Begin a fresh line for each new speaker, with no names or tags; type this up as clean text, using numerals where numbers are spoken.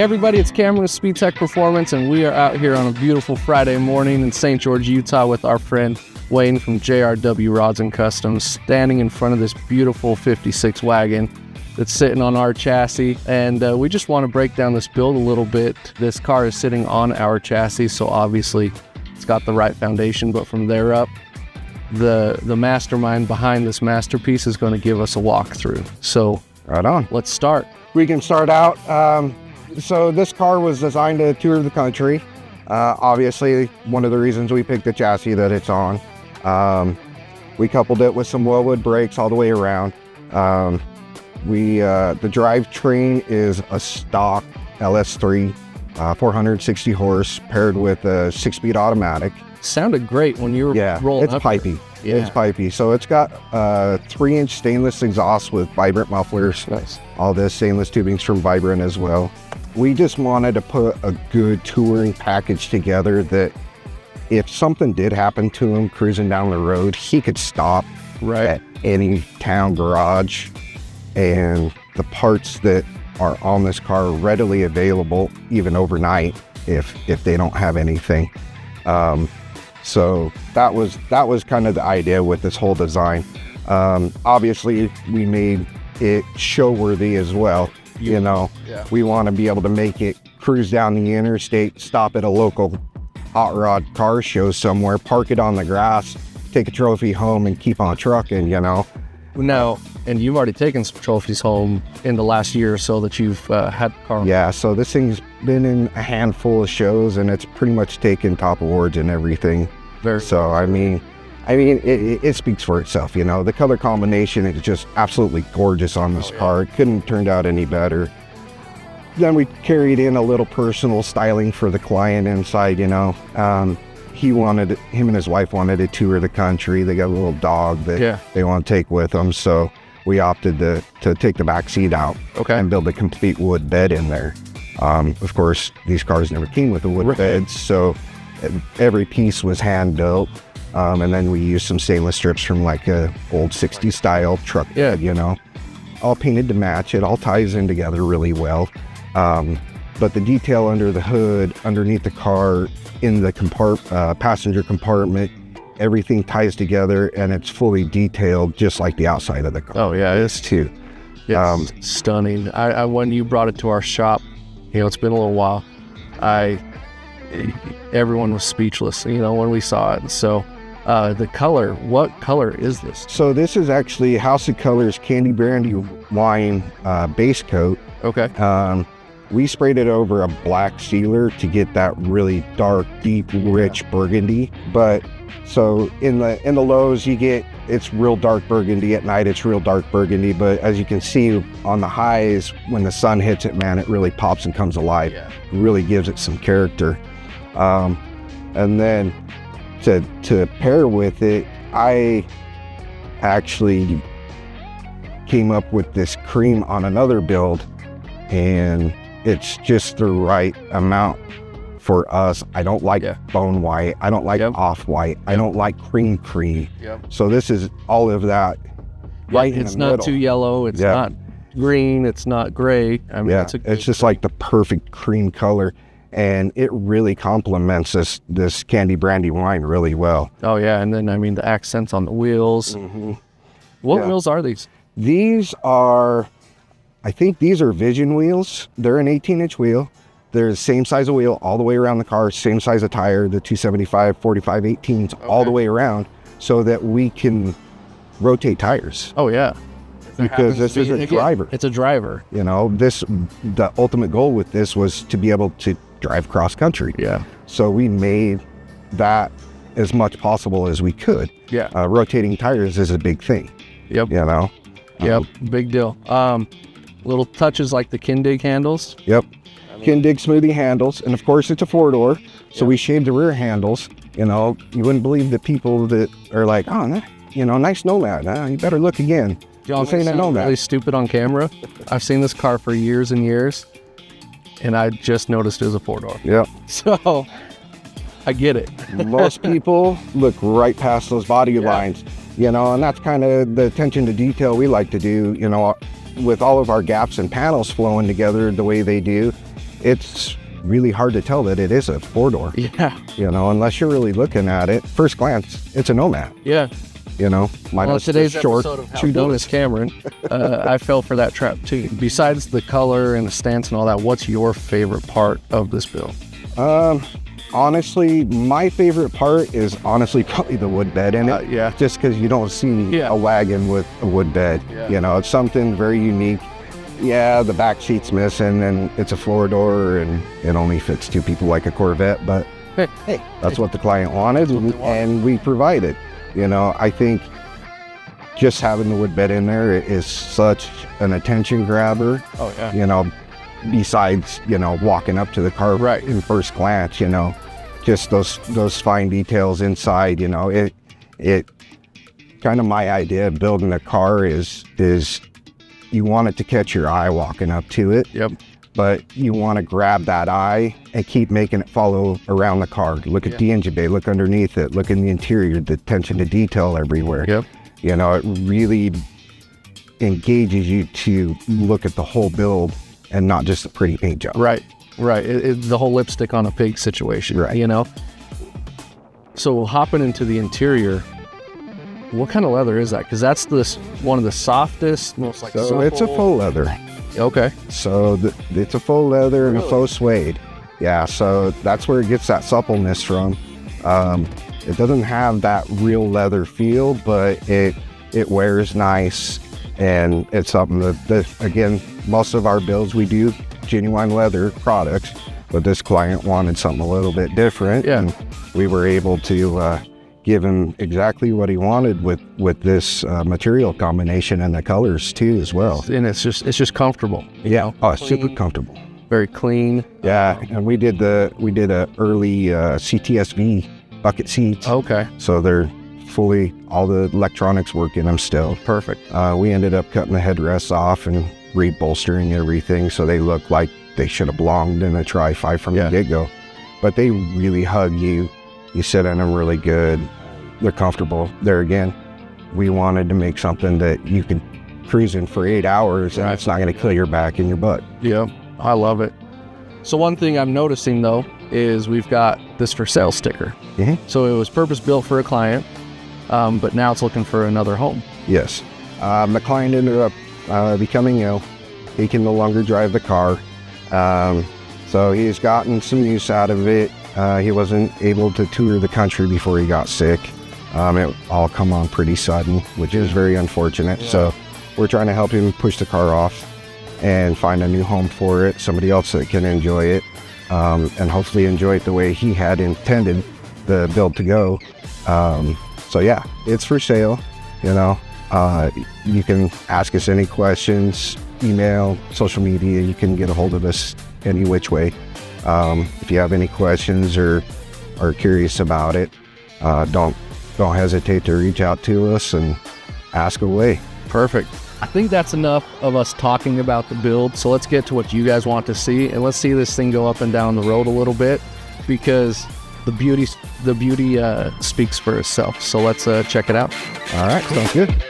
everybody, it's Cameron with Speedtech Performance, and we are out here on a beautiful Friday morning in St. George, Utah with our friend Wayne from JRW Rods and Customs, standing in front of this beautiful 56 wagon that's sitting on our chassis. And we just want to break down this build a little bit. This car is sitting on our chassis, so obviously it's got the right foundation, but from there up, the mastermind behind this masterpiece is going to give us a walkthrough. So
right on.
Let's start.
We can start out. So this car was designed to tour the country. Obviously, one of the reasons we picked the chassis that it's on. We coupled it with some Wellwood brakes all the way around. The drivetrain is a stock LS3, 460 horse, paired with a 6-speed automatic.
Sounded great when you were rolling up.
It's pipey. Yeah. It's pipey. So it's got 3-inch stainless exhaust with Vibrant mufflers.
Nice.
All this stainless tubing's from Vibrant as well. We just wanted to put a good touring package together that if something did happen to him cruising down the road, he could stop at any town garage, and the parts that are on this car are readily available even overnight if they don't have anything. So that was kind of the idea with this whole design. Obviously we made it show worthy as well. You know, we want to be able to make it cruise down the interstate, stop at a local hot rod car show somewhere, park it on the grass, take a trophy home and keep on trucking, you know.
Now, and you've already taken some trophies home in the last year or so that you've had the car.
Yeah, so this thing's been in a handful of shows and it's pretty much taken top awards and everything. So, I mean, it speaks for itself, you know. The color combination is just absolutely gorgeous on this car. It couldn't have turned out any better. Then we carried in a little personal styling for the client inside, you know. Him and his wife wanted to tour the country. They got a little dog that they want to take with them, so we opted to take the back seat out and build a complete wood bed in there. Of course, these cars never came with a wood bed, so every piece was hand built. And then we used some stainless strips from like a old 60s style truck bed, you know, all painted to match. It all ties in together really well. But the detail under the hood, underneath the car, in the passenger compartment, everything ties together and it's fully detailed just like the outside of the car.
Oh yeah, it is too. Yeah, stunning. When you brought it to our shop, you know, it's been a little while, everyone was speechless, you know, when we saw it. So the color, what color is this?
So this is actually House of Colors Candy Brandy Wine base coat.
Okay.
We sprayed it over a black sealer to get that really dark, deep, rich burgundy. But so in the lows it's real dark burgundy. At night it's real dark burgundy. But as you can see on the highs, when the sun hits it, man, it really pops and comes alive. It really gives it some character. And then to pair with it, I actually came up with this cream on another build, and it's just the right amount for us. I don't like bone white. I don't like off-white. I don't like cream. So this is all of that right in the middle.
It's not too yellow. It's not green. It's not gray. I mean,
it's just like the perfect cream color. And it really complements this Candy Brandy wine really well.
Oh yeah, and then I mean the accents on the wheels. What wheels are these?
These are, I think these are Vision wheels. They're an 18-inch wheel. They're the same size of wheel all the way around the car, same size of tire, the 275, 45, 18s, all the way around, so that we can rotate tires.
Oh yeah.
Because this is a driver.
It's a driver.
You know, the ultimate goal with this was to be able to drive cross country.
Yeah.
So we made that as much possible as we could.
Yeah.
Rotating tires is a big thing.
Yep.
You know?
Yep. Big deal. Little touches like the Kindig handles.
Yep. Kindig smoothie handles. And of course it's a 4-door. So we shaved the rear handles. You know, you wouldn't believe the people that are like, oh, you know, nice Nomad. You better look again.
Y'all saying that really stupid on camera. I've seen this car for years and years, and I just noticed it was a 4-door.
Yep.
So I get it.
Most people look right past those body lines, you know, and that's kind of the attention to detail we like to do, you know, with all of our gaps and panels flowing together the way they do. it's really hard to tell that it is a four-door.
Yeah.
You know, unless you're really looking at it, first glance, it's a Nomad.
Yeah.
You know,
well, today's episode of How to Do This, Cameron, I fell for that trap too. Besides the color and the stance and all that, what's your favorite part of this build?
Honestly, my favorite part is probably the wood bed in it.
Yeah.
Just because you don't see a wagon with a wood bed.
Yeah.
You know, it's something very unique. Yeah, the back seat's missing and it's a floor door and it only fits 2 people like a Corvette, but hey, that's what the client wanted and we provided. You know, I think just having the wood bed in there is such an attention grabber.
Oh yeah.
You know, besides, you know, walking up to the car
right
in first glance, you know, just those fine details inside, you know, it kind of my idea of building a car is you want it to catch your eye walking up to it.
Yep.
But you want to grab that eye and keep making it follow around the car. Look at the engine bay, look underneath it, look in the interior, the attention to detail everywhere.
Yep.
You know, it really engages you to look at the whole build and not just a pretty paint job.
Right. It's the whole lipstick on a pig situation,
right?
You know? So hopping into the interior, what kind of leather is that? Because that's one of the softest, most like
so it's a faux leather.
Okay.
So it's a faux leather and a faux suede. Yeah, so that's where it gets that suppleness from. It doesn't have that real leather feel, but it wears nice, and it's something that again, most of our builds we do genuine leather products, but this client wanted something a little bit different, and we were able to give him exactly what he wanted with this material combination and the colors too as well.
And it's just comfortable.
Yeah. Oh, it's super comfortable.
Very clean.
Yeah, and we did a early CTSV bucket seats.
Okay.
So they're fully, all the electronics work in them still.
Perfect.
We ended up cutting the headrests off and rebolstering everything so they look like they should have belonged in a Tri-5 from the get-go. But they really hug you. You sit in them really good. They're comfortable. There again, we wanted to make something that you can cruise in for 8 hours and it's not going to kill your back and your butt.
Yeah, I love it. So one thing I'm noticing though is we've got this for sale sticker.
Mm-hmm.
So it was purpose built for a client, but now it's looking for another home.
Yes. The client ended up becoming ill. He can no longer drive the car. So he's gotten some use out of it. He wasn't able to tour the country before he got sick. It all come on pretty sudden, which is very unfortunate. Yeah. So we're trying to help him push the car off and find a new home for it, somebody else that can enjoy it, and hopefully enjoy it the way he had intended the build to go. So yeah, it's for sale. You know, you can ask us any questions, email, social media. You can get a hold of us any which way. If you have any questions or are curious about it, don't hesitate to reach out to us and ask away.
Perfect. I think that's enough of us talking about the build. So let's get to what you guys want to see, and let's see this thing go up and down the road a little bit, because the beauty speaks for itself. So let's check it out.
All right, sounds good.